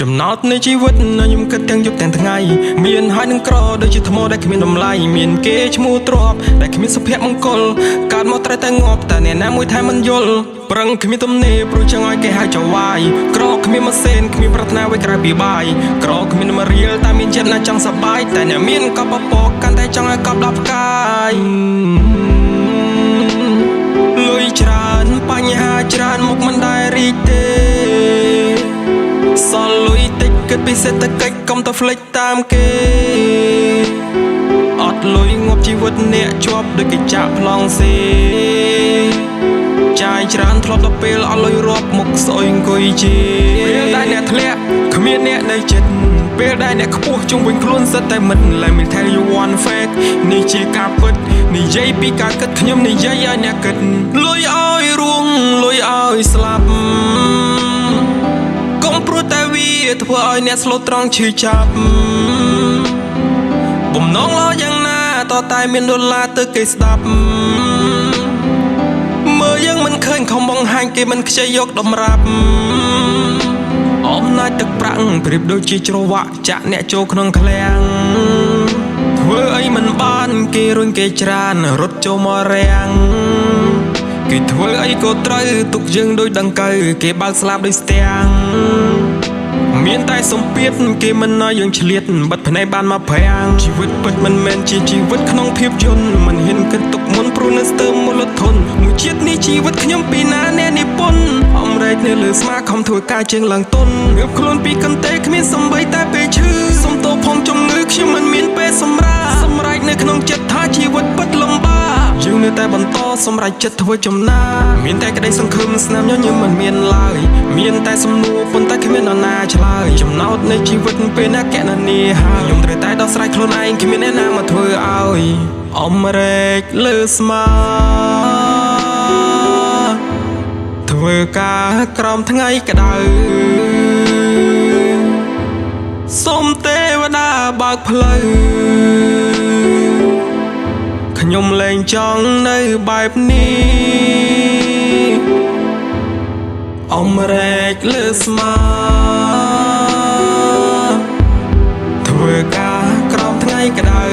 ចំណោទនៃជីវិតខ្ញុំគិតទាំងយប់ទាំងថ្ងៃមានហើយនឹងក្រដូចជាថ្មដែលគ្មានតម្លៃមានគេឈ្មោះទ្របដែលគ្មានសុភមង្គលកើតមកត្រូវតែងាប់តែអ្នកណាមួយថែមិនយល់ប្រឹងគ្មានទំនេរព្រោះចង់ឲ្យគេហៅចៅវាយក្រគ្មានម៉ាស៊ីនគ្មានប្រាថ្នាអ្វីក្រៅពីបាយក្រគ្មានមករៀលតែមានចិត្តណាចង់សប្បាយតែអ្នកមានកប់ពកកាន់តែចង់ឲ្យកប់ដល់ផ្កាយលុយច្រើនបញ្ហាច្រើនមុខមិនដែលរីកទេសល់លុយតិចគិតពីសេដ្ឋកិច្ចកុំទៅផ្លេចតាមគេអត់លុយងាប់ជីវិតអ្នកជាប់ដូចគេចាក់ប្លង់សេចាយច្រើនធ្លាប់ដល់ពេលអត់លុយរាប់មុខស្អុយអង្គុយជាពេលដែលអ្នកធ្លាក់គ្មានអ្នកនៅចិត្តពេលដែលអ្នកខ្ពស់ជុំវិញខ្លួនសិតតែមិន Let me tell you one fact នេះជាការពិតនិយាយពីការគិតខ្ញុំនិយាយឲ្យអ្នកគិតលុយឲ្យរួងលុយឲ្យស្លាប់កុំព្រោះតែវាធ្វើឲ្យអ្នកស្លូតត្រង់ឈឺចាប់បំណងល្អយ៉ាងណាតតែមានដុល្លារទៅគេស្ដាប់មើលយើងមិនឃើញខំបង្ហាញគេមិនខ្ចីយកតម្រាប់អំណាចទឹកប្រាក់ប្រៀបដូចជាច្រវាក់ចាក់អ្នកចូលក្នុងឃ្លាំងធ្វើអីមិនបានគេរុញគេច្រានរត់ចូលមករាំងគេធ្វើអីក៏ត្រូវទុកយើងដូចដង្កូវគេបើកស្លាប់ដូចស្ទាំងមានតែសម្ពាធគេមិនឲ្យយើងឆ្លៀតបិទភ្នែកបានមកប្រាំងជីវិតពិតមិនមែនជាជីវិតក្នុងភាពយន្តមិនហ៊ានគិតទុកមុនព្រោះនៅស្ទើរមូលធនមួយជាតិនេះជីវិតខ្ញុំពីណាអ្នកនិពន្ធអំរែកនៅលើស្មាខំធ្វើការជាងឡើងទុនងើបខ្លួនពីកន្ទេគ្មានសំបីតែពេលឈឺសុំទោសផងជំងឺខ្ញុំមិនមានពេលសម្រេចនៅក្នុងចិត្តថាជីវិតពិតលំបាកយើងនៅតែបន្តសម្រេចចិត្តធ្វើចំណាមានតែក្តីសង្ឃឹមស្នាមញញឹមមិនមានឡើយមានតែសំណួរប៉ុន្តែគ្មាននរណាឆ្លើយចំណោទនៃជីវិតពេលណាកណនីហើយខ្ញុំត្រូវតែដោះស្រាយខ្លួនឯងគ្មានអ្នកណាមកធ្វើឲ្យអំរែកលើស្មាធ្វើការក្រោមថ្ងៃក្តៅសូមទេវតាបើកផ្លូវខ្ញុំលែងចង់នៅបែបនេះអំរែកលើស្មាធ្វើការក្រោមថ្ងៃក្តៅ